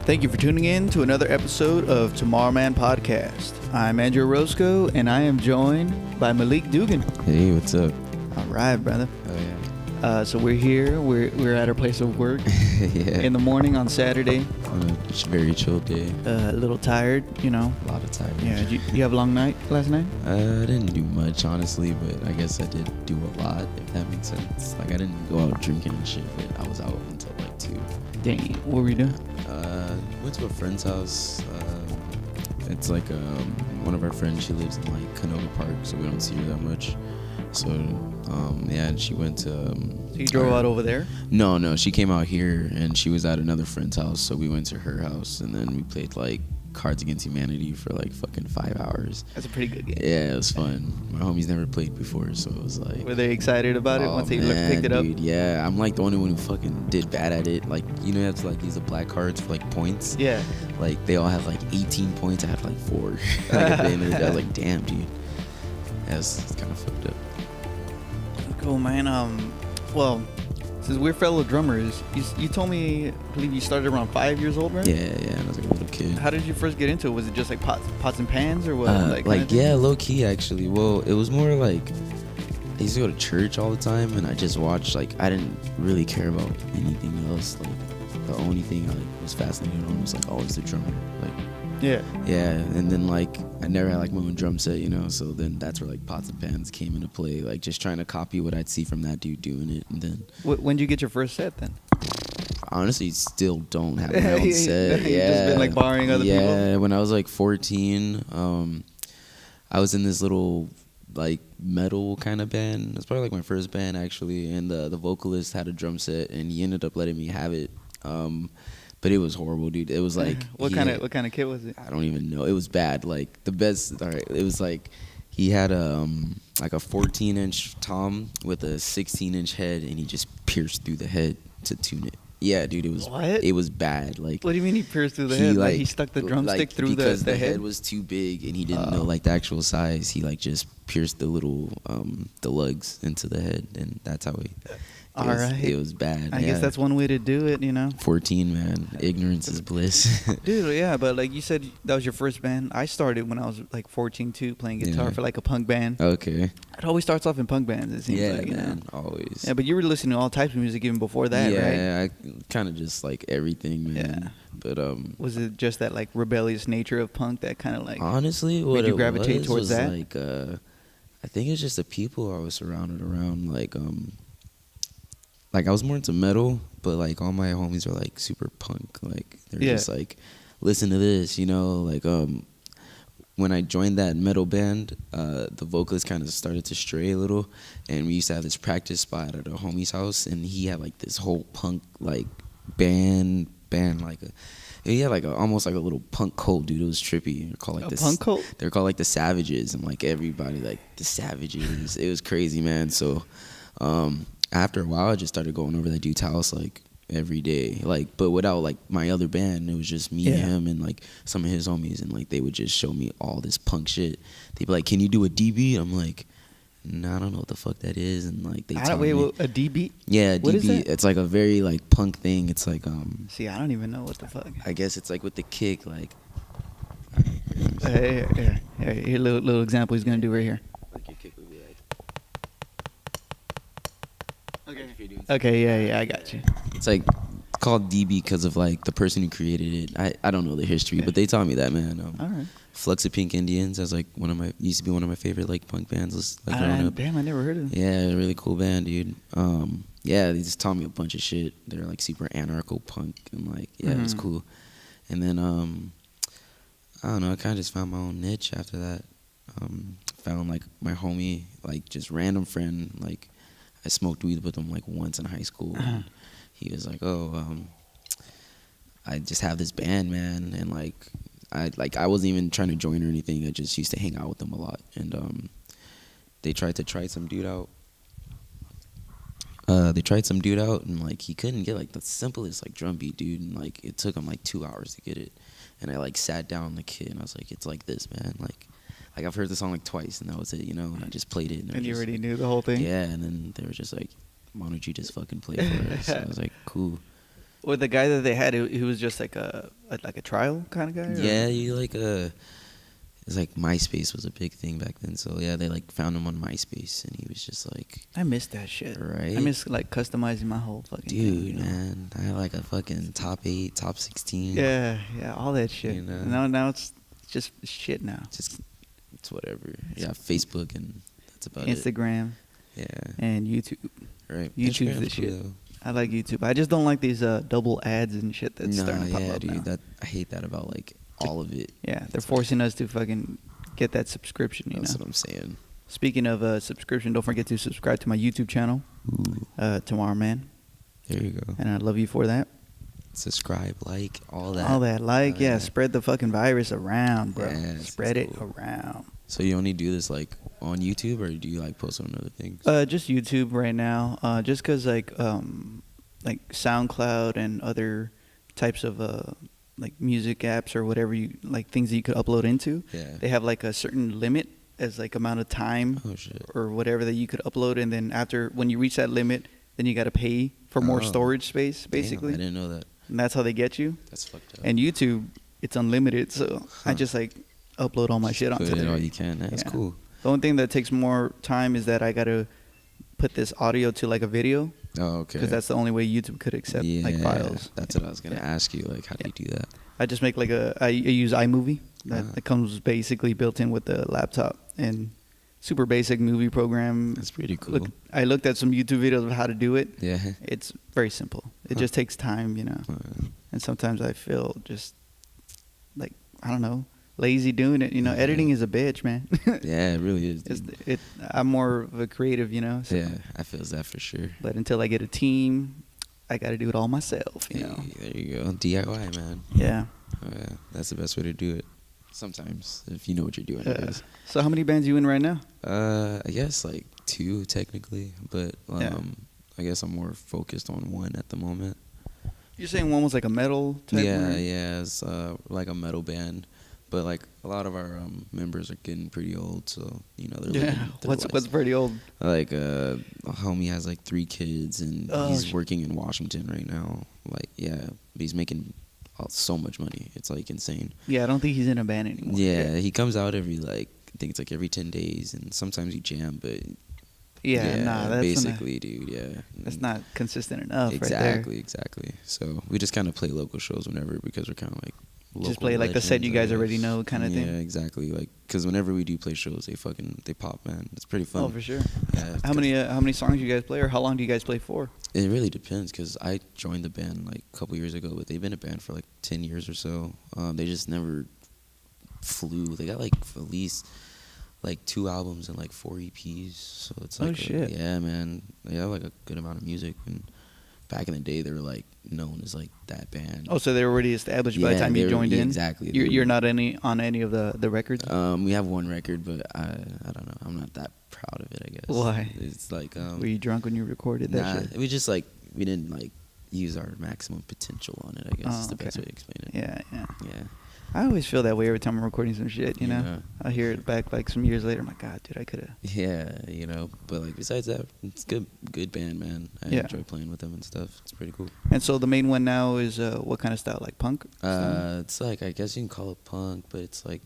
Thank you for tuning in to another episode of Tomorrowman Podcast. I'm Andrew Roscoe, and I am joined by Malik Dugan. Hey, what's up? All right, brother. Oh, yeah. So we're here. We're at our place of work Yeah. in the morning on Saturday. On a very chill day. A little tired, you know. A lot of time. Yeah. Did you have a long night last night? I didn't do much, honestly, but I guess I did do a lot, if that makes sense. Like, I didn't go out drinking and shit, but I was out until like 2. Dang. What were you doing? Went to a friend's house. It's like one of our friends, she lives in like Canoga Park, so we don't see her that much. So, yeah, and she went to... So you drove out over there? No, she came out here, and she was at another friend's house, so we went to her house, and then we played, like, Cards Against Humanity for, like, fucking 5 hours. That's a pretty good game. Yeah, it was fun. My homies never played before, so it was like... Were they excited about it once they picked it up? Dude, yeah. I'm, like, the only one who fucking did bad at it. Like, you know, you have to, like, use the black cards for, like, points. Yeah. Like, they all had, like, 18 points. I had, like, 4. Like, at the end of the day, I was like, damn, dude. Yeah, it's kind of fucked up. Cool, man. Well, since we're fellow drummers, you told me, I believe you started around 5 years old, right? Yeah, I was like a little kid. How did you first get into it? Was it just like pots and pans or what? Yeah, low key actually. Well, it was more like I used to go to church all the time, and I just watched. Like, I didn't really care about anything else. Like, the only thing I was fascinated on was like always the drummer. Like, yeah, and then like I never had like my own drum set, you know. So then that's where like pots and pans came into play. Like just trying to copy what I'd see from that dude doing it, and then. When did you get your first set then? Honestly, still don't have my own set. You've just been like borrowing other people? Yeah, when I was like 14, I was in this little like metal kind of band. It's probably like my first band actually, and the vocalist had a drum set, and he ended up letting me have it. But it was horrible, dude. It was like what kind of kit was it? I don't even know. It was bad. Like the best. All right, it was like he had like a 14-inch tom with a 16-inch head, and he just pierced through the head to tune it. Yeah, dude, it was what? It was bad. Like, what do you mean he pierced through the head? Like he stuck the drumstick through because the head was too big, and he didn't know like the actual size. He like just pierced the little the lugs into the head, and that's how he. It was bad. I guess that's one way to do it, you know. 14, man. Ignorance is bliss. Dude, yeah, but like you said, that was your first band. I started when I was like 14 too, playing guitar for like a punk band. Okay. It always starts off in punk bands, it seems like, you know? Always. Yeah, but you were listening to all types of music even before that, right? Yeah, I kind of just like everything, man. Yeah. But was it just that like rebellious nature of punk that kind of like honestly what made you gravitate towards that? Like I think it's just the people I was surrounded around. Like I was more into metal, but like all my homies are like super punk. Like they're just like, listen to this, you know. Like when I joined that metal band, the vocalist kind of started to stray a little, and we used to have this practice spot at a homie's house, and he had like this whole punk like band like he had like almost like a little punk cult, dude. It was trippy. They're called like a punk cult. They're called like the Savages, and like everybody like the Savages. It was crazy, man. So. After a while, I just started going over that dude's house like every day, like, but without like my other band. It was just me and him and like some of his homies, and like they would just show me all this punk shit. They'd be like, "Can you do a D beat?" I'm like, "No, I don't know what the fuck that is." And like they tell me, a D beat? Yeah, a D beat. It's like a very like punk thing. It's like See, I don't even know what the fuck. I guess it's like with the kick, like. Here, little example he's gonna do right here. Like your kick would be like. Okay, yeah, I got you. It's like called DB because of like the person who created it. I don't know the history, but they taught me that, man. All right. Flux of Pink Indians as like used to be one of my favorite like punk bands. Like growing up. Damn, I never heard of them. Yeah, a really cool band, dude. Yeah, they just taught me a bunch of shit. They're like super anarcho punk and like it was cool. And then I don't know, I kind of just found my own niche after that. Found like my homie, like just random friend, like. I smoked weed with him like once in high school. And he was like, "Oh, I just have this band, man," and I wasn't even trying to join or anything. I just used to hang out with them a lot, and they tried some dude out. And like he couldn't get like the simplest like drum beat, dude, and like it took him like 2 hours to get it. And I like sat down the kid and I was like, "It's like this, man, like." Like, I've heard the song, like, twice, and that was it, you know? And I just played it. And you already knew the whole thing? Yeah, and then they were just like, why don't you just fucking play for us? So I was like, cool. Or the guy that they had, he was just like a trial kind of guy. Or? Yeah, it's like MySpace was a big thing back then. So yeah, they like found him on MySpace, and he was just like, I miss that shit. right? I miss like customizing my whole fucking Dude, thing, you know? man, I had like a fucking top 8, top 16. Yeah, all that shit. You know? Now it's just shit now. It's whatever. Yeah, Facebook, and that's about Instagram it. Yeah. and YouTube. Right. YouTube's the Instagram's shit. cool, though. I like YouTube. I just don't like these double ads and shit that's starting to pop up dude, now. I hate that about like all of it. Yeah, they're forcing us to fucking get that subscription, you That's know. what I'm saying. Speaking of subscription, don't forget to subscribe to my YouTube channel, Tomorrowman, There you go. and I love you for that. Subscribe, like, all that. All that, like, All yeah, that. spread the fucking virus around, bro. Yeah, Spread that's it cool. around. So you only do this like on YouTube, or do you like post on other things? Just YouTube right now. Just cause like SoundCloud and other types of like music apps or whatever you like things that you could upload into. Yeah. They have like a certain limit as like amount of time Oh shit. or whatever that you could upload, and then after when you reach that limit, then you got to pay for more Oh. storage space, Damn, basically. I didn't know that. And that's how they get you. That's fucked up. And YouTube, it's unlimited, so I Huh. just like upload all my Just shit onto put it there. all you can. That's Yeah. cool. The only thing that takes more time is that I gotta put this audio to like a video, Oh, okay. because that's the only way YouTube could accept like files. That's what I was gonna Yeah. ask you. Like, how do you do that? I just make like I use iMovie that, Ah. that comes basically built in with the laptop, and super basic movie program. That's pretty cool. Look, I looked at some YouTube videos of how to do it. Yeah. It's very simple. It Huh. just takes time, you know. And sometimes I feel just like, I don't know, lazy doing it. You know, Yeah. editing is a bitch, man. Yeah, it really is. It's, Dude. I'm more of a creative, you know. So. Yeah, I feel that for sure. But until I get a team, I got to do it all myself, you know. Hey, there you go. DIY, man. Yeah. Oh, yeah. That's the best way to do it. Sometimes, if you know what you're doing, I guess. So how many bands you in right now? I guess like 2 technically, but Yeah. I guess I'm more focused on one at the moment. You're saying one was like a metal type? Yeah, one? yeah, it's like a metal band, but like a lot of our members are getting pretty old, so you know they're Yeah. living their What's lives. pretty old? Like a homie has like 3 kids, and Oh, he's working in Washington right now. Like, yeah, but he's making so much money. It's like insane. Yeah, I don't think he's in a band anymore. Yeah, he comes out every like I think it's like every 10 days, and sometimes he jam, but Yeah, nah, that's basically, dude, yeah. that's not consistent enough. Exactly, Right exactly. So we just kind of play local shows whenever, because we're kind of like local Just play like the set you legends, I guys already guess. know kind of Yeah, thing. exactly. Like, because whenever we do play shows, they pop, man. It's pretty fun. Oh, for sure. Yeah. How many songs you guys play, or how long do you guys play for? It really depends, because I joined the band like a couple years ago, but they've been a band for like 10 years or so. They just never flew. They got like at least like 2 albums and like 4 EPs. So it's Oh, like shit. yeah, man. They have like a good amount of music, and back in the day they were like known as like that band. Oh, so they were already established by the time you joined in. Exactly. You're not on any of the records. We have one record, but I don't know. I'm not that proud of it, I guess. Why? It's like Were you drunk when you recorded that nah, shit? we just like we didn't like use our maximum potential on it, I guess is the best way to explain it. Yeah, yeah. Yeah. I always feel that way every time I'm recording some shit. You know, Yeah. I hear it back like some years later. I'm like, God, dude, I could have. Yeah, you know, but like besides that, it's good band, man. I Yeah. enjoy playing with them and stuff. It's pretty cool. And so the main one now is what kind of style? Like punk? style? It's like I guess you can call it punk, but it's like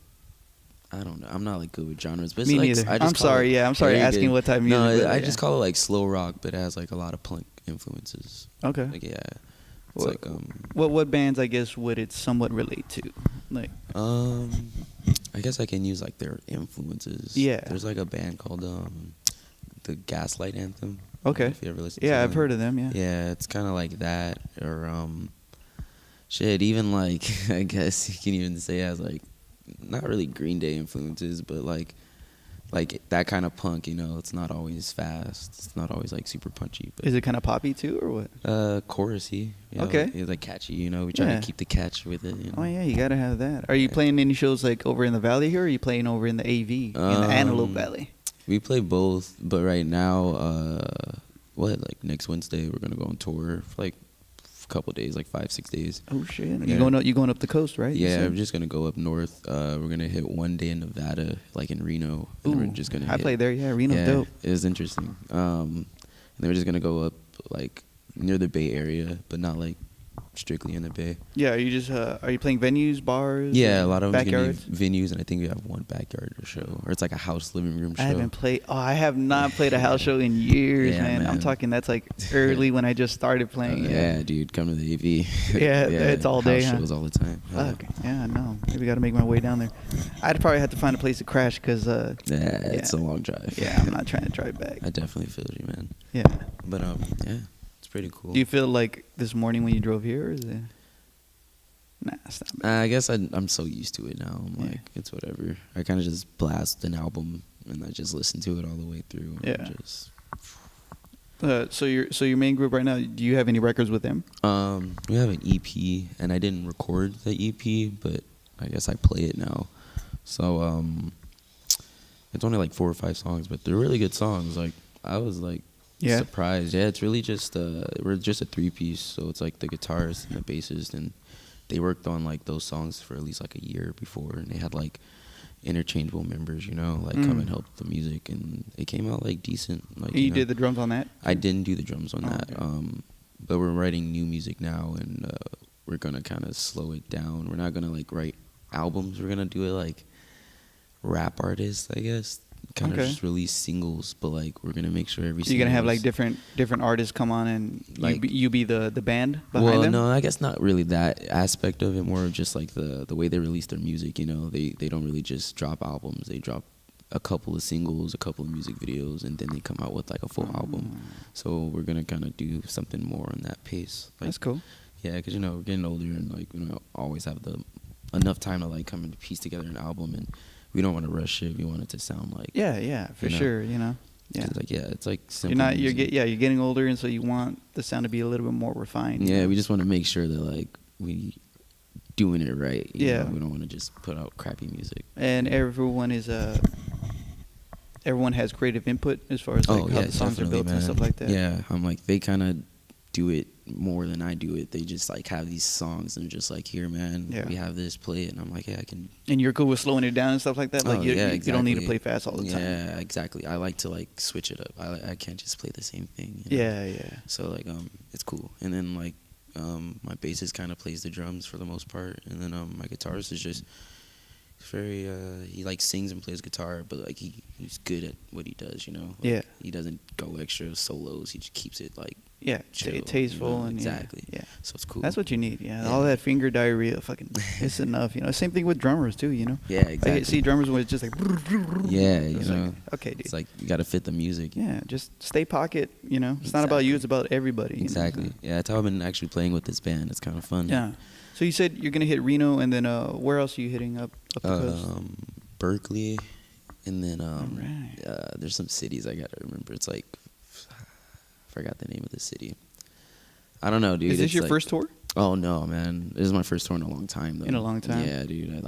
I don't know. I'm not like good with genres, but it's Me like neither. I just I'm call sorry. It, Yeah, I'm sorry you're asking good. what type of music. No, but, I yeah. just call it like slow rock, but it has like a lot of punk influences. Okay. Like yeah, it's What- like What bands I guess would it somewhat relate to? Like I guess I can use like their influences. Yeah. There's like a band called the Gaslight Anthem. Okay. If you ever listen to yeah, them. I've heard of them. Yeah. Yeah, it's kind of like that, or shit. Even like I guess you can even say it has like not really Green Day influences, but like that kind of punk. You know, it's not always fast. It's not always like super punchy. But Is it kind of poppy too, or what? chorusy. You know, Okay. It's like catchy. You know, we try Yeah. to keep the catch with it. You know? Oh yeah, you gotta have that. Are you Yeah. playing any shows like over in the valley here, or are you playing over in the AV in the Antelope Valley? We play both, but right now, like next Wednesday, we're gonna go on tour for like a couple days, like 5-6 days. Oh shit! Yeah. You going up the coast, right? You Yeah, said? we're just gonna go up north. We're gonna hit one day in Nevada, like in Reno. And then Ooh, we're just gonna. I hit, played there. Yeah, Reno's yeah, dope. it was interesting. And then we're just gonna go up like near the Bay Area, but not like strictly in the Bay. Yeah, are you just are you playing venues, bars? Yeah, a lot of them backyards? venues, and I think we have one backyard show, or it's like a house living room show. I haven't played. Oh, I have not played a house show in years, Yeah, man. I'm man. talking that's like early when I just started playing. Yeah, dude, come to the AV. Yeah, it's all day, house huh? shows all the time. Fuck. Yeah, I know. Maybe got to make my way down there. I'd probably have to find a place to crash because. It's a long drive. Yeah, I'm not trying to drive back. I definitely feel you, man. Yeah. But yeah, it's pretty cool. Do you feel like this morning when you drove here, or is it? Nah, it's not bad. I guess I'm so used to it now. I'm like, it's whatever. I kind of just blast an album and I just listen to it all the way through. And Yeah. Just So your main group right now, do you have any records with them? we have an EP, and I didn't record the EP, but I guess I play it now. So it's only like 4 or 5 songs, but they're really good songs. Like I was like surprised. Yeah, it's really just we're just a 3-piece, so it's like the guitarist and the bassist, and they worked on like those songs for at least like a year before, and they had like interchangeable members, you know, like come and help the music, and it came out like decent. Like You did the drums on that? I didn't do the drums on that. Okay. But we're writing new music now, and we're gonna kind of slow it down. We're not gonna like write albums. We're gonna do it like rap artists, I guess. Kind of just release singles, but like we're gonna make sure every. So you're gonna have like different artists come on, and like you be the band behind them. Well, no, I guess not really that aspect of it. More of just like the way they release their music. You know, they don't really just drop albums. They drop a couple of singles, a couple of music videos, and then they come out with like a full album. So we're gonna kind of do something more on that pace. Like, that's cool. Yeah, because you know we're getting older, and like we don't always have enough time to like come and piece together an album, and we don't want to rush it. We want it to sound like For sure. You know. Yeah. It's like simple you're getting older, and so you want the sound to be a little bit more refined. Yeah, we just want to make sure that like we doing it right. You know? We don't want to just put out crappy music. And everyone has creative input as far as like how the songs are built and stuff like that. Yeah, I'm like they kind of do it more than I do it. They just like have these songs and just like, here, man, we have this, play it, and I'm like, yeah, I can. And you're cool with slowing it down and stuff like that. Like you don't need to play fast all the time. Yeah, exactly. I like to like switch it up. I can't just play the same thing. You know? Yeah. So like it's cool. And then like my bassist kind of plays the drums for the most part, and then my guitarist is just very he like sings and plays guitar, but like he's good at what he does, you know. Like, he doesn't go extra solos. He just keeps it like chill, tasteful, you know? and exactly. Yeah. So it's cool. That's what you need. Yeah. All that finger diarrhea, fucking, it's enough. You know. Same thing with drummers too. You know. Yeah, exactly. I see drummers when it's just like. Yeah, you know. Like, okay, dude. It's like you got to fit the music. Yeah, just stay pocket. You know, it's not about you. It's about everybody. Exactly. You know? Yeah, that's how I've been actually playing with this band. It's kind of fun. Yeah. So you said you're gonna hit Reno, and then where else are you hitting up the coast? Berkeley, and then right. There's some cities I gotta remember. It's like I forgot the name of the city. I don't know, dude. Is this your first tour? Oh no, man! This is my first tour in a long time, though. In a long time? Yeah, dude.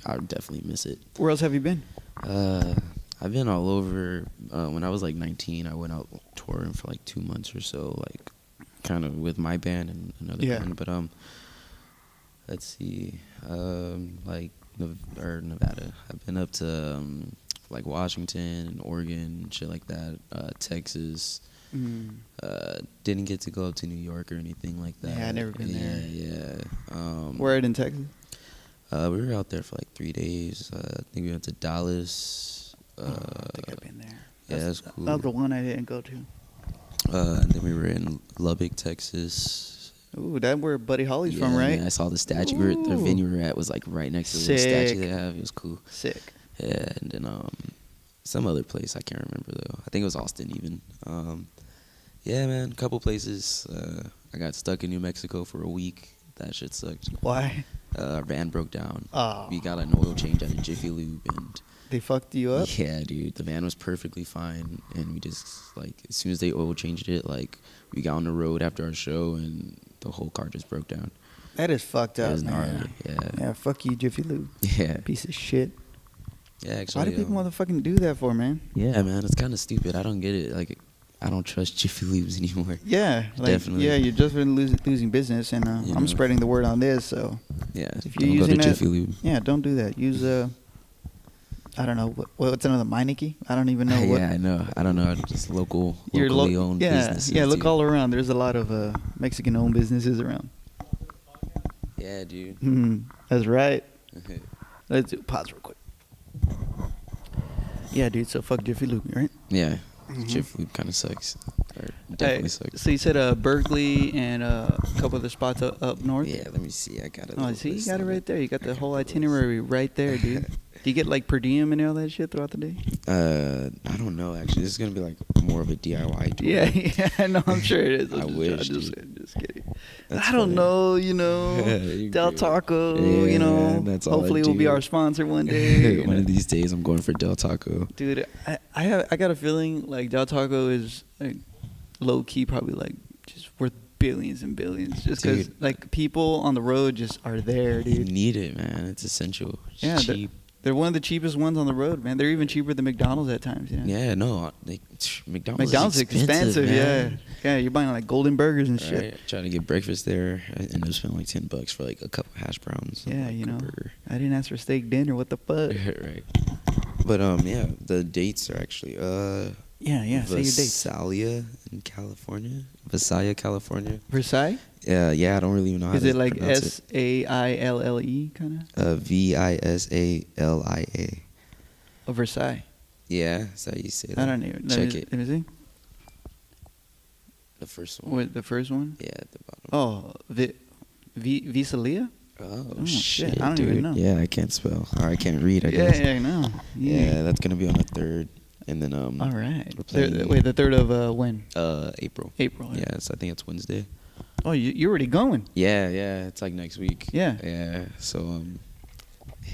I would definitely miss it. Where else have you been? I've been all over. When I was like 19, I went out touring for like 2 months or so, like kind of with my band and another band. But let's see, like Nevada. I've been up to like Washington and Oregon and shit like that. Texas. Didn't get to go up to New York or anything like that. Yeah, I've never been there. Yeah. Where in Texas? We were out there for like 3 days. I think we went to Dallas. I think I've been there. Yeah, that's cool. That's the one I didn't go to. And then we were in Lubbock, Texas. Ooh, that's where Buddy Holly's from, right? Yeah, I saw the statue. The venue we were at was like right next to the statue they have. It was cool. Sick. Yeah, and then some other place I can't remember though. I think it was Austin even. Yeah, man, a couple places. I got stuck in New Mexico for a week. That shit sucked. Why? Our van broke down. Oh. We got an oil change at a Jiffy Lube, and they fucked you up? Yeah, dude. The van was perfectly fine, and we just like as soon as they oil changed it, like we got on the road after our show, and the whole car just broke down. That is fucked up, man. Yeah, fuck you, Jiffy Lube. Yeah. Piece of shit. Yeah, actually. Why do people motherfucking do that for, man? Yeah, man, it's kind of stupid. I don't get it. Like, I don't trust Jiffy Lubes anymore. Yeah, like, definitely. Yeah, you're just losing business, and I'm spreading the word on this. So yeah, if you're don't using go to Jiffy Lube. Yeah, don't do that. Use I don't know what's another Meineke? I don't even know. Yeah, I know. I don't know. Just locally owned businesses. Yeah, look all around. There's a lot of Mexican-owned businesses around. Yeah, dude. That's right. Let's do pause real quick. Yeah, dude. So fuck Jiffy Lube, right? Yeah. Jiffy Lube kind of sucks. Or definitely sucks. So you said Berkeley and a couple other spots up north. Yeah, let me see. I got it. Oh, see, you got it right there. You got the whole itinerary right there, dude. Do you get like per diem and all that shit throughout the day? I don't know. Actually, this is gonna be like more of a DIY tour. Yeah, no, I'm sure it is. I wish. Just kidding. That's I don't funny. know, you know, Del Taco, Yeah, you know. that's all I Hopefully, it will be do. our sponsor one day. One of these days, I'm going for Del Taco. Dude, I got a feeling like Del Taco is like low key probably like just worth billions and billions just because Dude. like people on the road just are there, You dude. need it, man. It's essential. It's Yeah, cheap. They're one of the cheapest ones on the road, man. They're even cheaper than McDonald's at times, you know? Yeah, no, McDonald's is expensive, yeah. man. Yeah, you're buying like golden burgers and shit. Right? Trying to get breakfast there, I ended up spending like $10 for like a couple hash browns. and, Yeah, like, you a know. burger. I didn't ask for steak dinner. What the fuck? Right. But yeah, the dates are actually Yeah, say your dates. Visalia in California. Visalia, California. Versailles? Yeah, I don't really even know how Is to it like pronounce it. Saille kind of? Visalia. Oh, Versailles. Yeah, that's how you say that. I don't even. Check it. Let me see. The first one. What, the first one? Yeah, at the bottom. Oh, Visalia? Oh, shit, shit, I don't dude. even know. Yeah, I can't spell. Or I can't read, I Yeah, guess. I know. Yeah, that's going to be on the 3rd. And then All right. we're playing Wait, the 3rd of when? April. April. Yeah, so I think it's Wednesday. Oh, you're already going. Yeah, it's like next week. Yeah. Yeah, so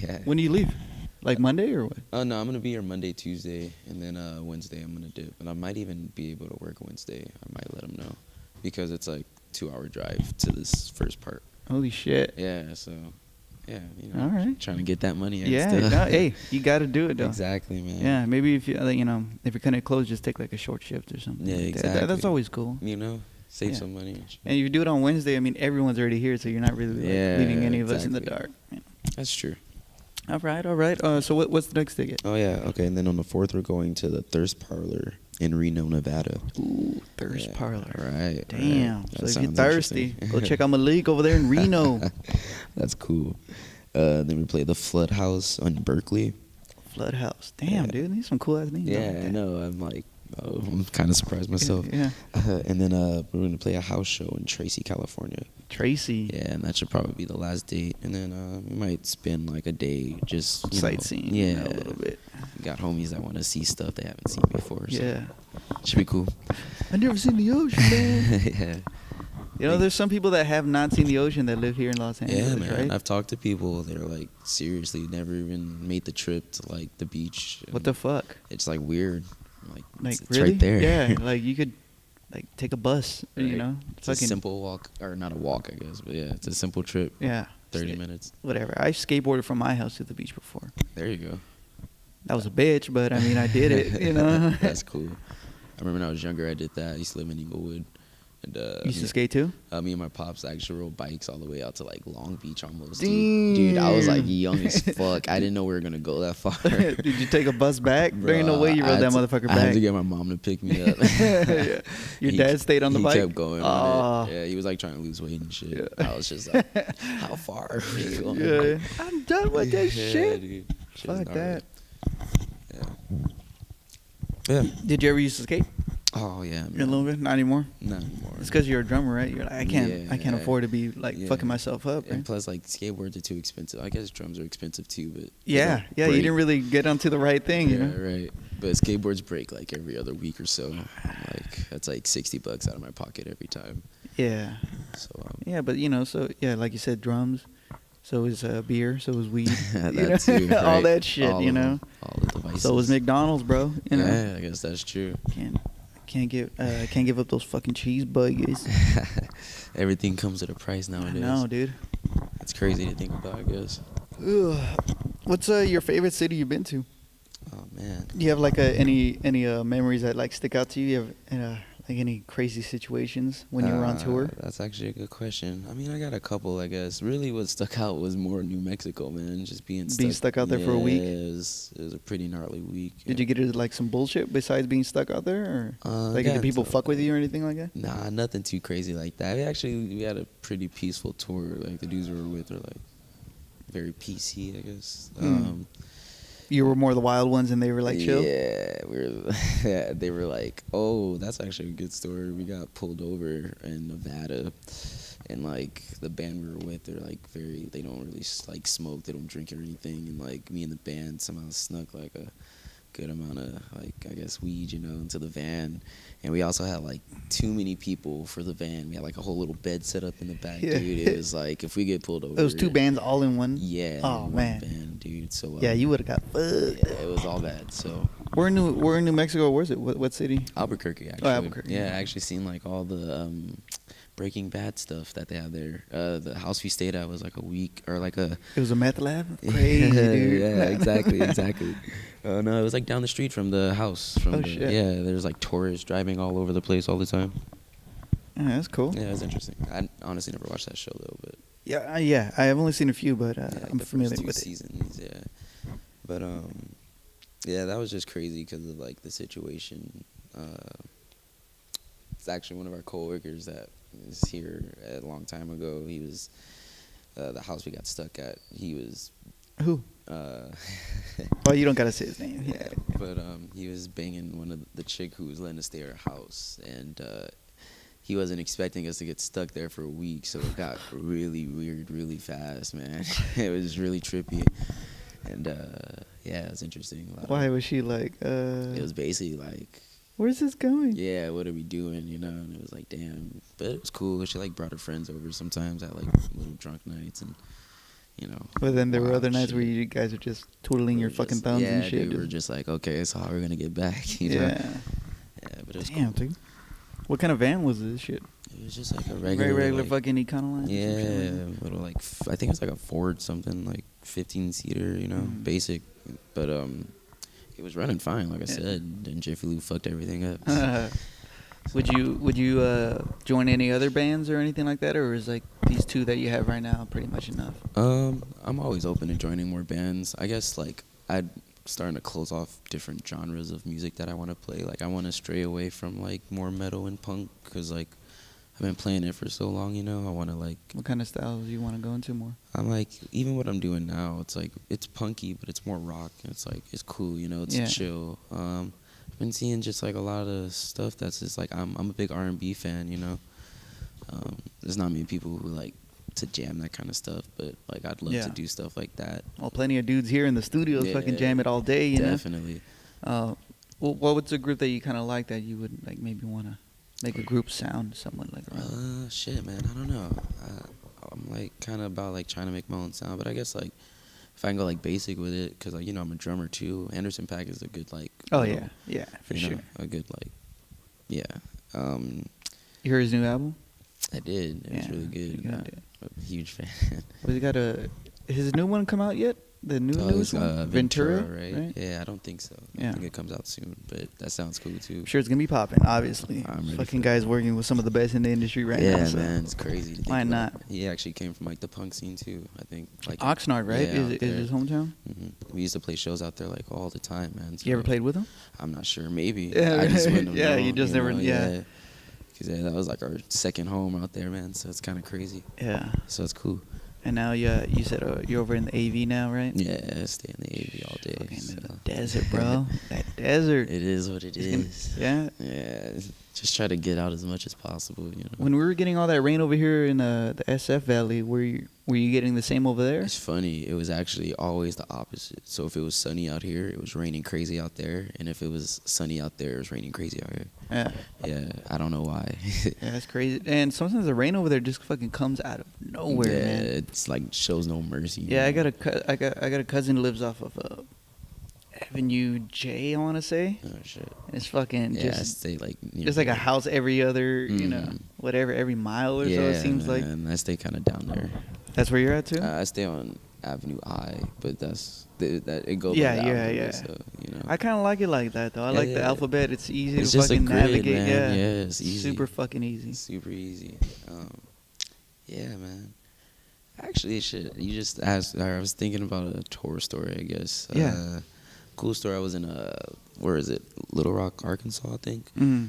yeah. When do you leave? Like Monday or what? Oh no, I'm gonna be here Monday, Tuesday, and then Wednesday I'm gonna dip, and I might even be able to work Wednesday. I might let them know because it's like 2-hour drive to this first part. Holy shit. Yeah, so yeah, you know, All right. trying to get that money. and Yeah. stuff. No, hey, you got to do it though. Exactly, man. Yeah, maybe if you if you're kind of close, just take like a short shift or something. Yeah, like that. exactly. That's always cool. You know, save Yeah. some money. And shit. And if you do it on Wednesday, I mean, everyone's already here, so you're not really like, Yeah, leaving any of us in the exactly. dark. You know. That's true. All right. So what's the next ticket? Oh yeah, okay. And then on the 4th, we're going to the Thirst Parlor in Reno, Nevada. Ooh, Thirst Yeah, Parlor. Right. Damn. Right. That So if you're sounds thirsty, interesting. go check out Malik over there in Reno. That's cool. Then we play the Flood House on Berkeley. Flood House. Damn, Yeah. dude. These some cool ass names. Yeah, like I that. know. I'm kind of surprised myself. Yeah. And then we're going to play a house show in Tracy, California. Tracy. Yeah, and that should probably be the last date. And then we might spend like a day just you know, Sightseeing. Yeah, A little bit. Got homies that want to see stuff they haven't seen before. So Yeah. should be cool. I never seen the ocean, man. Yeah. You know, there's some people that have not seen the ocean that live here in Los Angeles, Yeah, man. right? I've talked to people. They're like, seriously, never even made the trip to like the beach. What the fuck? It's like weird. Like it's really? right there. Yeah, like you could like take a bus, you Right. know? It's a simple walk, or not a walk, I guess, but yeah, it's a simple trip. Yeah. 30 minutes. Whatever. I skateboarded from my house to the beach before. There you go. That was a bitch, but I mean, I did it, you know? That's cool. I remember when I was younger, I did that. I used to live in Inglewood. And, You used to skate too? Me and my pops actually rode bikes all the way out to like Long Beach almost. Damn. Dude, I was like young as fuck. I didn't know we were going to go that far. Did you take a bus back? There ain't no Bro, way you I rode had that to- motherfucker I had back. to get my mom to pick me up. Yeah. Your dad stayed on the bike? He kept going Oh. on it. Yeah, he was like trying to lose weight and shit. Yeah. I was just like, how far are we going? Yeah. I'm done with this Yeah, shit. dude. Shit's Fuck gnarly. that. Yeah. Did you ever used to skate? Oh yeah, A man. little bit? Not anymore? Not anymore. It's because you're a drummer, right? You're like, I can't Yeah. afford to be like Yeah. fucking myself up, And right? plus, like skateboards are too expensive. I guess drums are expensive too, but they Yeah, don't yeah. You break. didn't really get onto the right thing, you Yeah, know? right. But skateboards break like every other week or so. Like that's like $60 out of my pocket every time. Yeah. So Yeah, but you know, so yeah, like you said, drums. So is beer. So is weed. that you know? too, All right? that shit, All you of know. them, all the devices. So is McDonald's, bro. You know. Yeah, I guess that's true. Can't give up those fucking cheeseburgers. Everything comes at a price I nowadays. know, dude. It's crazy to think about, I guess. Ugh. What's your favorite city you've been to? Oh man. Do you have like any memories that like stick out to you? You have Like any crazy situations when you were on tour? That's actually a good question. I mean, I got a couple, I guess. Really, what stuck out was more New Mexico, man. Just being stuck out there for a week. It was a pretty gnarly week. Did you get into like some bullshit besides being stuck out there, or like did people fuck with you or anything like that? Nah, nothing too crazy like that. We had a pretty peaceful tour. Like the dudes we were with are like very PC, I guess. You were more the wild ones, and they were like chill. Yeah, yeah, they were like, oh, that's actually a good story. We got pulled over in Nevada, and like the band we were with, they're like they don't really like smoke, they don't drink or anything, and like me and the band somehow snuck like a good amount of like I guess weed, into the van, and we also had like too many people for the van. We had like a whole little bed set up in the back, dude. It was like if we get pulled over, those two bands all in one. Yeah. Oh man, van, dude. So yeah, you would have got fucked. Yeah, it was all bad. So we're in New Mexico. Where's it? What city? Albuquerque, actually. Oh, Albuquerque. Yeah, I actually seen like all the Breaking Bad stuff that they had there. The house we stayed at was like a week or like a. It was a meth lab. Crazy, dude. Yeah, exactly. Oh no, it was like down the street from the house. Shit. Yeah, there's like tourists driving all over the place all the time. Yeah, that's cool. Yeah, it was interesting. I honestly never watched that show though, but. Yeah, I have only seen a few, but like I'm familiar with seasons, it. Yeah, but yeah, that was just crazy because of like the situation. It's actually one of our coworkers that was here a long time ago. He was the house we got stuck at. He was who? Well, you don't gotta say his name. Yeah, but he was banging one of the chick who was letting us stay at her house, and he wasn't expecting us to get stuck there for a week, so it got really weird really fast, man. It was really trippy, and yeah, it was interesting. Why was she like? It was basically like, where's this going? Yeah, what are we doing? And it was like, damn, but it was cool. She like brought her friends over sometimes at like little drunk nights, and But then there were other nights where you guys are just twiddling your fucking thumbs and shit. Yeah, dude, we're just like, okay, so how are we gonna get back? You know? Yeah, but it was damn, cool. Dude. What kind of van was this shit? It was just like a regular like, fucking Econoline. Yeah, little like I think it was like a Ford something, like 15-seater, basic, but it was running fine, like I said. And Jiffy Lube fucked everything up. Would you join any other bands or anything like that, or is like these two that you have right now pretty much enough? I'm always open to joining more bands. I guess like I'd starting to close off different genres of music that I want to play. Like I want to stray away from like more metal and punk because like I've been playing it for so long. I want to like. What kind of styles do you want to go into more? I'm like even what I'm doing now. It's like it's punky, but it's more rock. It's like it's cool. It's chill. I've been seeing just like a lot of stuff that's just like I'm a big R&B fan. There's not many people who like to jam that kind of stuff, but like I'd love to do stuff like that. Well, plenty of dudes here in the studios fucking jam it all day, you Definitely. know? Well, what was a group that you kind of like that you would like maybe want to make a group sound somewhat like that? Shit, man, I don't know. I'm like kind of about like trying to make my own sound, but I guess like if I can go like basic with it, because like I'm a drummer too. Anderson .Paak is a good like. Yeah, for sure. A good like, yeah. You heard his new album? I did. It was really good. I'm a huge fan. Was he got his new one come out yet? The newest one? Ventura, right? Yeah, I don't think so. I think it comes out soon, but that sounds cool too. I'm sure it's gonna be popping, obviously. Fucking guy's working with some of the best in the industry right now. Yeah, man, it's crazy. Why not? He actually came from like the punk scene too. I think like Oxnard, right? Is his hometown? Mm-hmm. We used to play shows out there like all the time, man. So you ever played with him? I'm not sure. Maybe. Yeah, I just wouldn't have known, you just never. Yeah. Because that was like our second home out there, man. So it's kind of crazy. Yeah. So it's cool. And now you said you're over in the AV now, right? Yeah, I stay in the AV all day. Fucking in the desert, bro. That desert. It is what it is. Yeah. Yeah. Just try to get out as much as possible, When we were getting all that rain over here in the SF Valley, were you getting the same over there? It's funny. It was actually always the opposite. So if it was sunny out here, it was raining crazy out there. And if it was sunny out there, it was raining crazy out here. Yeah. Yeah. I don't know why. Yeah, that's crazy. And sometimes the rain over there just fucking comes out of nowhere, man. It's like shows no mercy. Yeah, I got a cousin who lives off of Avenue J, I want to say. Oh shit. And it's fucking just stay like just like a house every other, whatever, every mile or so. It seems like. And I stay kind of down there. That's where you're at too. I stay on Avenue I, but that it goes Yeah, by the yeah, alphabet, yeah. So, you know. I kind of like it like that though. I Yeah, like the yeah. alphabet. It's easy It's to just a fucking grid, navigate. man. Yeah, Yeah, it's easy. super fucking easy. It's super easy. Yeah, man. Actually, shit. You just asked. I was thinking about a tour story. I guess. Yeah. Cool story. I was in where is it? Little Rock, Arkansas, I think. Mm.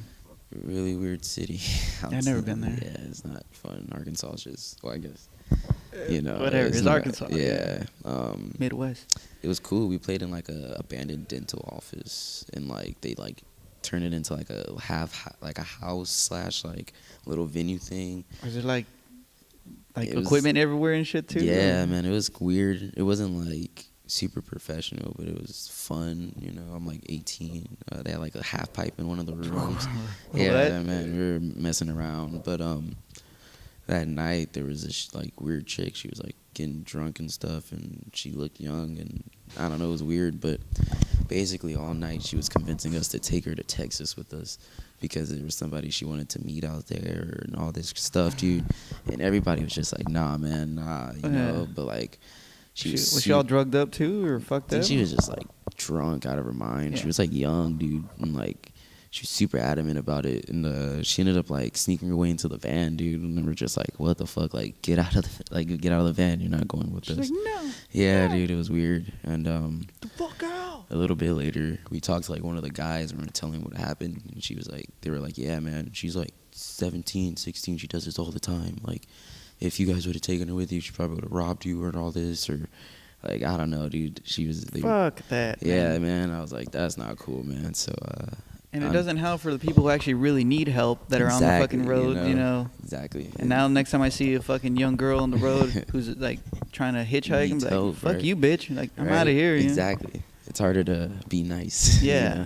Really weird city. I've never been there. Yeah, it's not fun. Arkansas is just, well, I guess, you know, whatever. It's not, Arkansas. Yeah. Midwest. It was cool. We played in like a abandoned dental office, and like they like turned it into like a house slash like little venue thing. Was it like It was- equipment everywhere and shit too? Yeah, or? man, it was weird. It wasn't like super professional, but it was fun. You know, I'm like 18. They had like a half pipe in one of the rooms. Yeah, man, we were messing around. But that night there was this like weird chick. She was like getting drunk and stuff, and she looked young, and I don't know, it was weird. But basically all night she was convincing us to take her to Texas with us, because there was somebody she wanted to meet out there and all this stuff, dude. And everybody was just like, nah, man, nah, you know. But like, was she all drugged up too, or fucked I up? think she was just like drunk out of her mind. Yeah. She was like young, dude, and like she was super adamant about it. And she ended up like sneaking her way into the van, dude. And we were just like, what the fuck? Like, get out of the van. You're not going with She's us. like, no. Yeah, dude, it was weird. And The fuck out. a little bit later, we talked to like one of the guys and we were telling him what happened. And she was like, they were like, yeah, man, she's like 17, 16. She does this all the time. Like, if you guys would have taken her with you, she probably would have robbed you or all this, or like, I don't know, dude. She was. Fuck that. Yeah, man. I was like, that's not cool, man. So. And it doesn't help for the people who actually really need help that are on the fucking road, you know. Exactly. And now next time I see a fucking young girl on the road who's like trying to hitchhike, I'm like, help, fuck right? you, bitch. Like, I'm out of here. Exactly. You know? It's harder to be nice. Yeah. You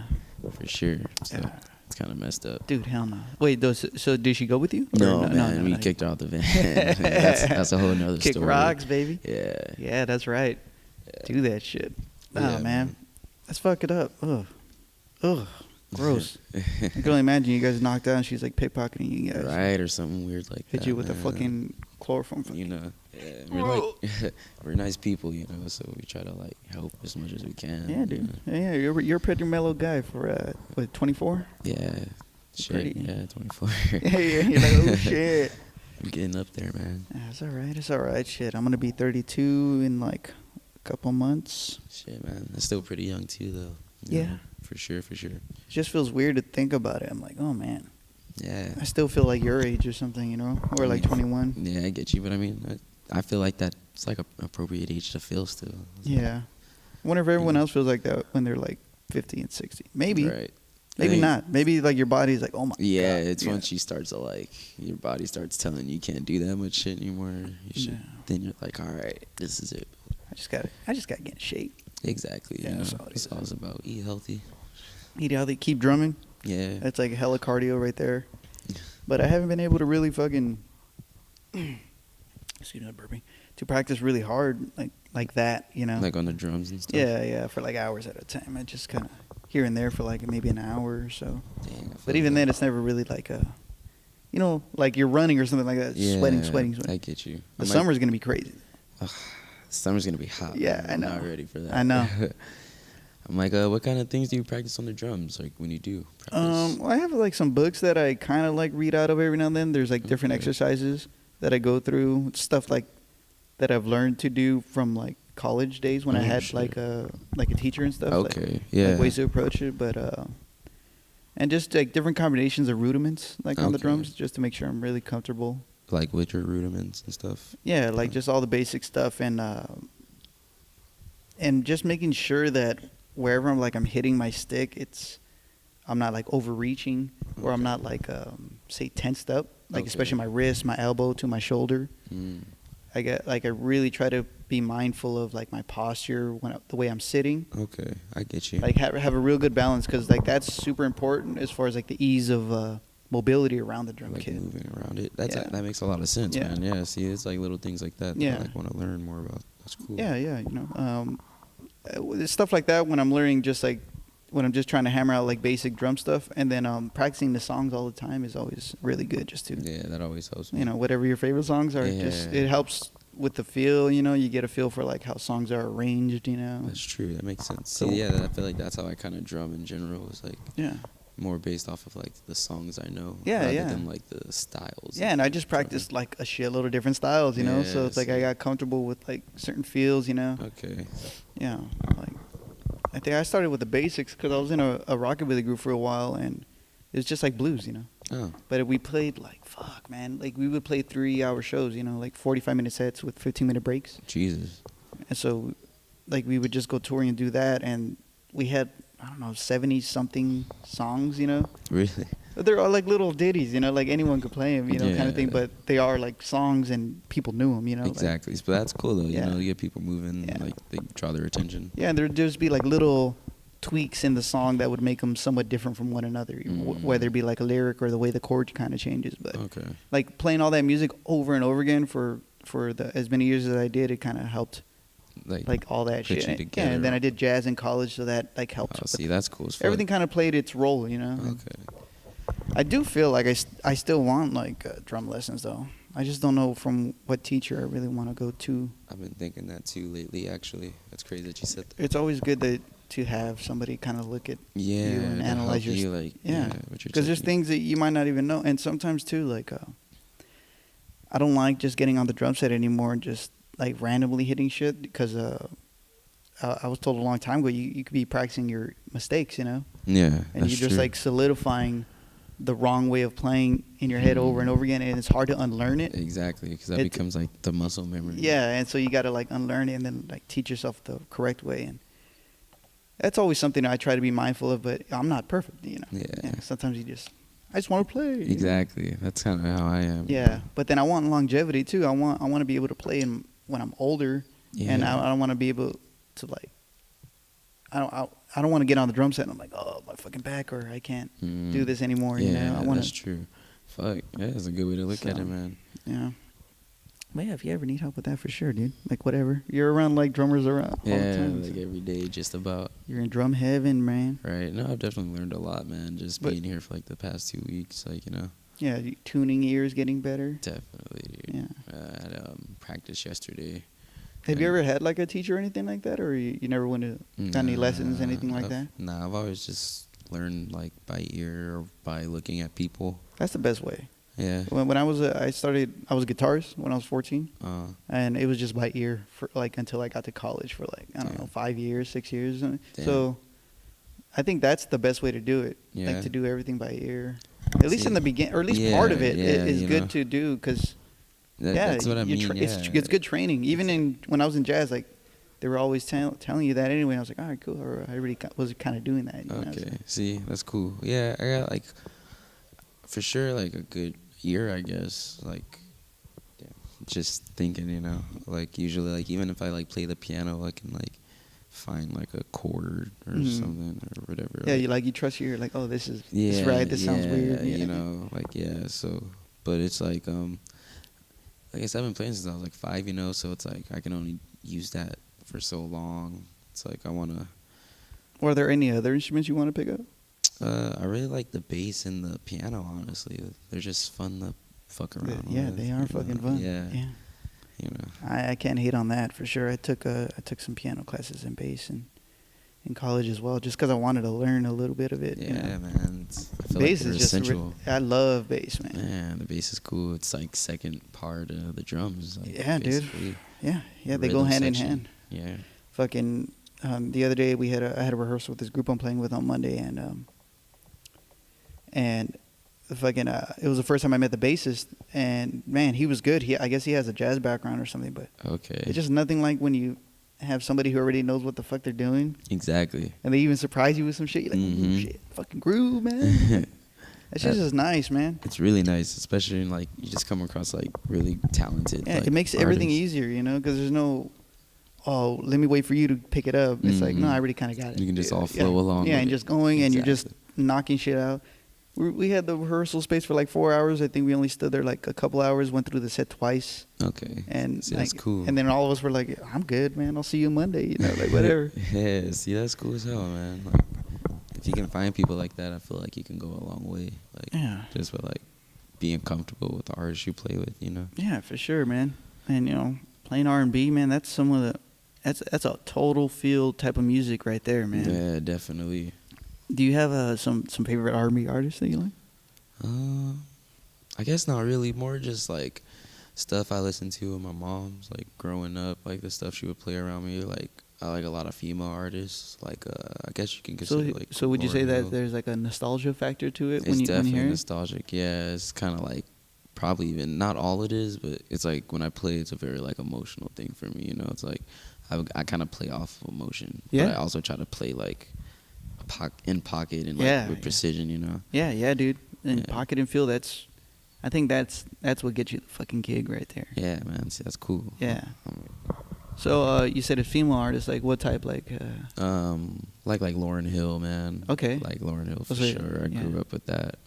know, for sure. So it's kind of messed up. Dude, hell no. Wait, so did she go with you? No, man. We kicked her out the van. that's a whole nother Kick story. rocks, baby. Yeah. Yeah, that's right. Yeah. Do that shit. Oh, Yeah, man. Let's fuck it up. Ugh. Gross. I can only imagine you guys knocked out and she's like pickpocketing you guys. Right, or something weird like that. Hit you with man. a fucking chloroform. You know, yeah, we're like, we're nice people, you know, so we try to like help as much as we can. Yeah, dude. Yeah, you're a pretty mellow guy for, what, 24? Yeah. Shit, Pretty- yeah, 24. Yeah, you're like, oh, shit. I'm getting up there, man. It's all right. Shit, I'm going to be 32 in like a couple months. Shit, man. That's still pretty young, too, though. Yeah. know, For sure. It just feels weird to think about it. I'm like, oh, man. Yeah. I still feel like your age or something, you know? Or like 21. Yeah, I get you, but I mean, I feel like that's like an appropriate age to feel still. Yeah. I wonder if everyone else feels like that when they're like 50 and 60. Maybe. Right. Maybe not. Maybe like your body's like, oh my Yeah, God. it's once you start to like, your body starts telling you can't do that much shit anymore. You should, Then you're like, all right, this is it. I just gotta get in shape. Exactly. Yeah, you know, that's all it it's is. all it's about. Eat healthy. Eat healthy, keep drumming. Yeah. That's like hella cardio right there. But I haven't been able to really fucking, excuse me, burping, to practice really hard like that, you know? Like on the drums and stuff. Yeah, for like hours at a time. I just kind of here and there for like maybe an hour or so. Dang, I feel But even that. then, it's never really like a, you know, like you're running or something like that, sweating. I get you. The summer's gonna be crazy. Summer's gonna be hot. Yeah, man. I know. I'm not ready for that. I know. I'm like, what kind of things do you practice on the drums? Like when you do practice? Well, I have like some books that I kind of like read out of every now and then. There's like different Okay. exercises that I go through, stuff like that I've learned to do from like college days when I Oh, had shit. like a teacher and stuff. Okay, like, yeah. Like ways to approach it, but and just like different combinations of rudiments like on the Okay. drums, just to make sure I'm really comfortable. Like with your rudiments and stuff. Yeah, like just all the basic stuff and just making sure that wherever I'm hitting my stick, I'm not like overreaching or I'm not like say tensed up, like Okay. especially my wrist, my elbow to my shoulder. Mm. I really try to be mindful of like my posture the way I'm sitting. Okay, I get you. Like have a real good balance because like that's super important as far as like the ease of mobility around the drum Like kit. moving around it. Yeah. That makes a lot of sense, Yeah. man. Yeah, see, it's like little things like that that Yeah. I like want to learn more about. That's cool. Yeah, you know, it's stuff like that when I'm learning, just like when I'm just trying to hammer out like basic drum stuff, and then practicing the songs all the time is always really good. Just to Yeah, that always helps me. you know, whatever your favorite songs are, just Yeah. it helps with the feel, you know, you get a feel for like how songs are arranged, you know. That's true. That makes sense. So- See, yeah, I feel like that's how I kind of drum in general. It's like Yeah. more based off of like the songs I know, Yeah, rather yeah. than like the styles. Yeah, of and I just drumming. practiced like a shitload of different styles, you know. So Yeah, it's like I see. got comfortable with like certain feels, you know. Okay. Yeah, like I think I started with the basics because I was in a rockabilly group for a while, and it was just like blues, you know. Oh, But we played like fuck, man. Like we would play 3-hour shows, you know, like 45-minute sets with 15-minute breaks. Jesus. And so, like we would just go touring and do that, and we had I don't know 70 something songs, you know. Really? But they're all like little ditties, you know, like anyone could play them, you know, kind of thing. Yeah. But they are like songs, and people knew them, you know. like- Exactly. But that's cool though. Yeah. You know, you get people moving, Yeah. like they draw their attention. Yeah, and there'd just be like little tweaks in the song that would make them somewhat different from one another, whether it be like a lyric or the way the chord kind of changes. But Okay. like playing all that music over and over again for the as many years as I did, it kind of helped like all that put shit. you Yeah, together. and then I did jazz in college, so that like helped. Oh, with- see, that's cool as fuck. everything kind of played its role, you know. Okay. I do feel like I still want like drum lessons though. I just don't know from what teacher I really want to go to. I've been thinking that too lately. Actually, that's crazy that you said that. It's always good to have somebody kind of look at Yeah, you and to analyze help your you, like, yeah, what you're because there's technique. things that you might not even know, and sometimes too like I don't like just getting on the drum set anymore and just like randomly hitting shit because I was told a long time ago you could be practicing your mistakes, you know, Yeah, and that's you're just true. like solidifying the wrong way of playing in your head over and over again, and it's hard to unlearn it. Exactly, because that It- becomes like the muscle memory. Yeah, and so you got to like unlearn it and then like teach yourself the correct way, and that's always something I try to be mindful of. But I'm not perfect, you know. Yeah. Sometimes I just want to play. you know? Exactly. That's kind of how I am. Yeah, but then I want longevity too. I want to be able to play when I'm older, and Yeah. I don't want to be able to like. I don't want to get on the drum set and I'm like, oh, my fucking back, or I can't do this anymore. Yeah, You know, I want that's true. Fuck, yeah, that's a good way to look at So, it, man. Yeah. But yeah, if you ever need help with that, for sure, dude. Like whatever, you're around like drummers around all the Yeah, time. like so every day, just about. you're in drum heaven, man. Right. No, I've definitely learned a lot, man. Just But- being here for like the past 2 weeks, like Yeah, tuning ears getting better. definitely. Dude. Yeah. I had practice yesterday. Have you and- ever had like a teacher or anything like that, or you never went to got any lessons, anything like that? Nah, I've always just learned like by ear or by looking at people. That's the best way. Yeah. When I was I was a guitarist when I was 14, Uh, and it was just by ear for like until I got to college for like I don't Damn. know 5 years, 6 years. Damn. So I think that's the best way to do it. Yeah. Like to do everything by ear, at least See, in the beginning, or at least yeah, part of it yeah, is you good know. to do because yeah, that's what I mean. it's good training. Even when I was in jazz, like they were always telling you that anyway. I was like, all right, cool. Or I already was kind of doing that. You know, Okay. so. See, that's cool. Yeah, I got like for sure like a good year, I guess. Like just thinking, like usually like even if I like play the piano, I can like find like a chord or Mhm. something or whatever. Yeah, like, you trust your like, oh, this is yeah, right. This sounds yeah, weird. Yeah. You know, like yeah. So, but it's like I guess I've been playing since I was like 5. So it's like I can only use that for so long. It's like I wanna. Are there any other instruments you want to pick up? I really like the bass and the piano. Honestly, they're just fun to fuck around. Yeah, with, they are fucking fun. Yeah, Yeah. I can't hate on that for sure. I took some piano classes in bass and in college as well, just because I wanted to learn a little bit of it. Yeah, man. I feel Bass like they're is just essential. I love bass, man. Yeah, the bass is cool. It's like second part of the drums. Like, Yeah, dude. basically. Yeah, The they go rhythm hand in section. hand. Yeah. Fucking the other day I had a rehearsal with this group I'm playing with on Monday, and fucking it was the first time I met the bassist, and man, he was good. I guess he has a jazz background or something, but Okay. it's just nothing like when you have somebody who already knows what the fuck they're doing, Exactly. and they even surprise you with some shit. You're like, oh, Mhm. shit, fucking groove, man. That shit is nice, man. It's really nice, especially in like you just come across like really talented. Yeah, like, it makes everything artists. easier, because there's no, oh, let me wait for you to pick it up. It's like, no, Mhm. I already kind of got it. You can just all Yeah. flow along Yeah, with and it. just going, and you're just Exactly. knocking shit out. We had the rehearsal space for like 4 hours. I think we only stood there like a couple hours, went through the set twice. Okay. And See, that's like, cool. And then all of us were like, I'm good, man. I'll see you Monday, like whatever. Yeah, see, that's cool as hell, man. Like, if you can find people like that, I feel like you can go a long way. Like, Yeah. just with like being comfortable with the artists you play with, Yeah, for sure, man. And Plain R&B, man. That's some of the that's a total field type of music right there, man. Yeah, definitely. Do you have some favorite R&B artists that you like? I guess not really. More just like stuff I listened to with my mom's, like growing up, like the stuff she would play around me. Like I like a lot of female artists. Like I guess you can consider like. So would you say Lauryn that Hill. there's like a nostalgia factor to it It's when you definitely hear it? nostalgic. Yeah, it's kind of like probably even not all it is, but it's like when I play, it's a very like emotional thing for me. You know, it's like I kind of play off of emotion, Yeah. but I also try to play like in pocket and like Yeah, with precision. You know. Yeah, dude. And Yeah. pocket and feel, I think that's what gets you the fucking gig right there. Yeah, man. See, that's cool. Yeah. So you said a female artist, like what type? Like Like Lauryn Hill, man. Okay. Like Lauryn Hill for So, sure. I yeah. grew up with that.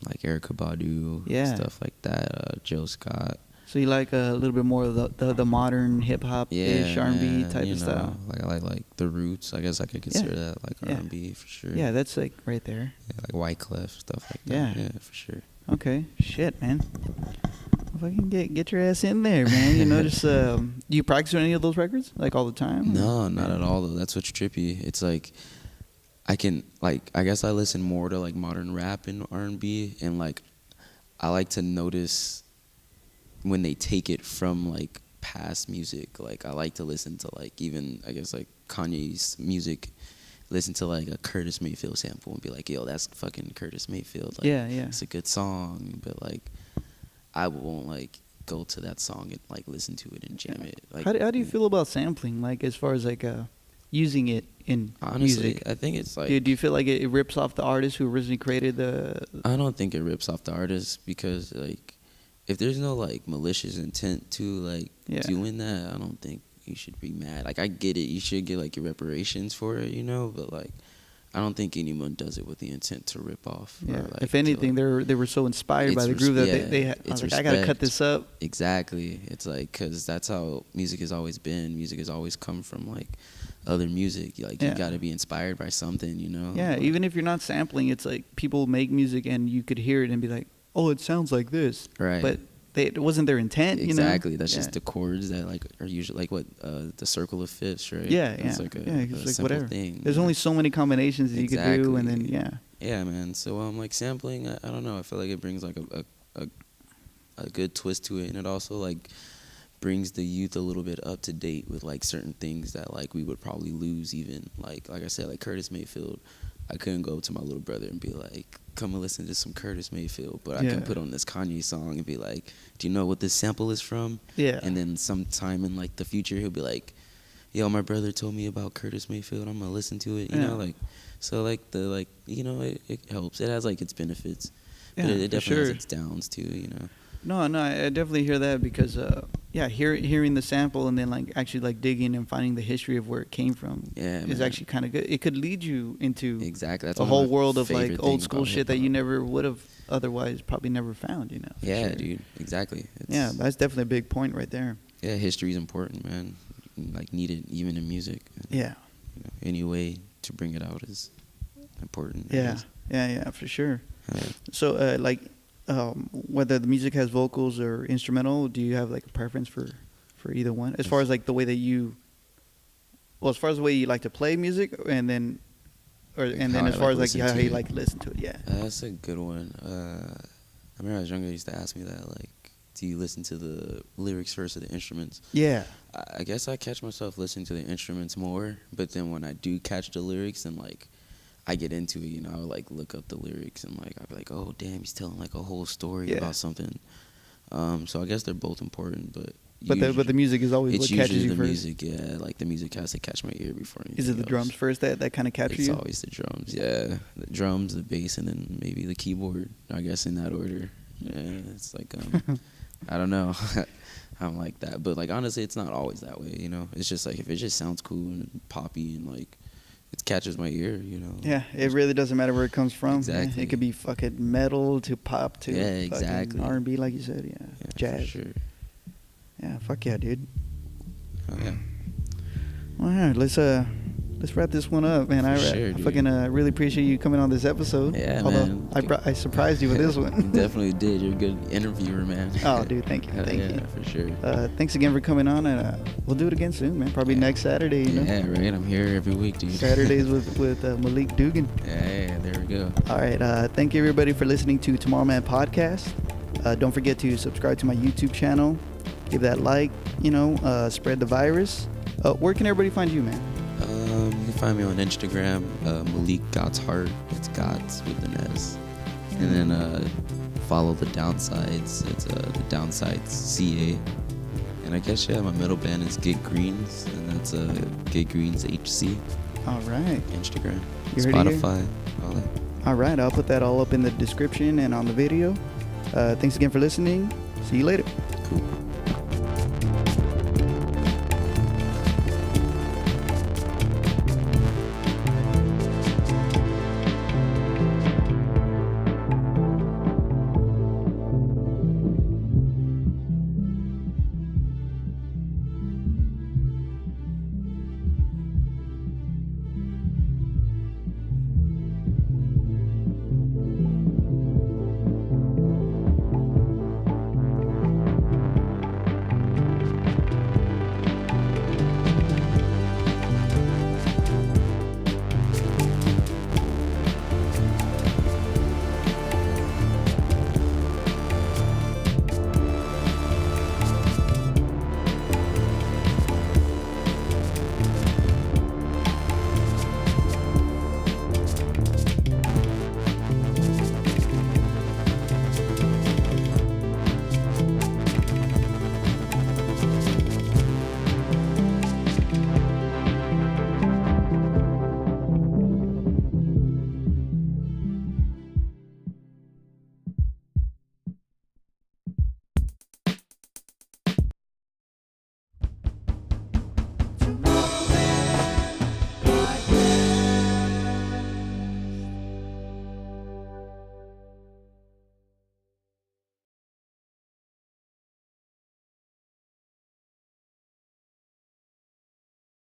Like Erykah Badu. Yeah. Stuff like that. Jill Scott. so you like a little bit more of the modern hip hop ish Yeah, R&B man, type you of know, style. Like I like the Roots. I guess I could consider that like Yeah. R&B for sure. Yeah, that's like right there. Yeah, like Wyclef, stuff like that. Yeah. Yeah, for sure. Okay. Shit, man. Fucking get your ass in there, man. You know, just do you practice on any of those records like all the time? No, not at all though. That's what's trippy. It's like I can like I guess I listen more to like modern rap and R&B, and like I like to notice when they take it from like past music. Like I like to listen to like even I guess like Kanye's music, listen to like a Curtis Mayfield sample and be like, yo, that's fucking Curtis Mayfield. Like, Yeah. it's a good song, but like I won't like go to that song and like listen to it and jam it. Like, How do you feel about sampling? Like as far as like using it in honestly, music? I think it's like Do you feel like it rips off the artist who originally created the? I don't think it rips off the artist, because like if there's no like malicious intent to like Yeah. doing that, I don't think you should be mad. Like I get it, you should get like your reparations for it, you know, but like I don't think anyone does it with the intent to rip off. Yeah. Or, like, If anything, they were so inspired by the groove that they had. I was like, I gotta cut this up. Exactly. It's like, because that's how music has always been. Music has always come from like other music. Like Yeah. you got to be inspired by something, you know. Yeah. Like, Even if you're not sampling, it's like people make music and you could hear it and be like, oh, it sounds like this. right. But it wasn't their intent. Exactly. You know? That's Yeah. just the chords that like are usually like what the circle of fifths, right? Yeah, It's yeah. like a, Yeah, it's a like simple whatever. thing. There's only so many combinations that you could do, and then Exactly. yeah. Yeah, man. So like sampling, I don't know. I feel like it brings like a good twist to it, and it also like brings the youth a little bit up to date with like certain things that like we would probably lose. Even like I said, like Curtis Mayfield, I couldn't go to my little brother and be like, come and listen to some Curtis Mayfield, but I Yeah. can put on this Kanye song and be like, do you know what this sample is from? Yeah. And then sometime in like the future, he'll be like, yo, my brother told me about Curtis Mayfield, I'm gonna listen to it, you Yeah. know, like, so like the like, you know, it helps. It has like its benefits, Yeah, but it for definitely sure. has its downs too, you know. No, I definitely hear that because, hearing the sample and then like actually like digging and finding the history of where it came from Yeah, is man. actually kind of good. It could lead you into Exactly. That's a one whole of my world of like favorite old things school about shit that you hip-hop. never would have otherwise probably never found. You know. for Yeah, sure. dude. Exactly. Yeah, that's definitely a big point right there. Yeah, history is important, man. Like need it even in music. Yeah. You know, any way to bring it out is important. I Yeah. guess. Yeah. For sure. Uh, So whether the music has vocals or instrumental, do you have like a preference for either one? As far as like the way that as far as the way you like to play music, and then how I as far as like listen how to you it. like to listen to it, yeah. That's a good one. I remember I was younger, they used to ask me that, like, do you listen to the lyrics first or the instruments? Yeah. I guess I catch myself listening to the instruments more, but then when I do catch the lyrics and like I get into it, you know, I would like look up the lyrics and like I'd be like, oh damn, he's telling like a whole story Yeah. about something. So I guess they're both important, but But the music is always it's what catches usually you the first. music, yeah. Like the music has to catch my ear before anything Is it the else. drums first that kind of capture It's you? always the drums, yeah. The drums, the bass, and then maybe the keyboard. I guess in that order. Yeah, it's like I don't know. I'm like that, but like honestly, it's not always that way. You know, it's just like if it just sounds cool and poppy and like it catches my ear. You know. Yeah, it really doesn't matter where it comes from. Exactly. It could be fucking metal to pop to Yeah, exactly. R&B, like you said. Yeah, Yeah, jazz. For sure. Yeah, fuck yeah, dude. Oh, yeah. All right, let's let's wrap this one up, man. For I sure, dude. fucking really appreciate you coming on this episode. Yeah, Although man. I surprised you with this You one. definitely did. You're a good interviewer, man. Oh, dude, thank you, Hell thank yeah, you. for sure. Thanks again for coming on, and we'll do it again soon, man. Probably next Saturday. You know? Yeah, right. I'm here every week, dude. Saturdays with Malik Dugan. Yeah, there we go. All right. Thank you everybody for listening to Tomorrowman podcast. Don't forget to subscribe to my YouTube channel. Give that like. Spread the virus. Where can everybody find you, man? You can find me on Instagram, Malik God's Heart. It's God's with an S. And then follow the Downsides. It's the Downsides CA. And I guess my middle band is Get Greens, and that's Get Greens HC. All right. Instagram, You heard it here? Spotify, all that. All right. I'll put that all up in the description and on the video. Thanks again for listening. See you later. Cool.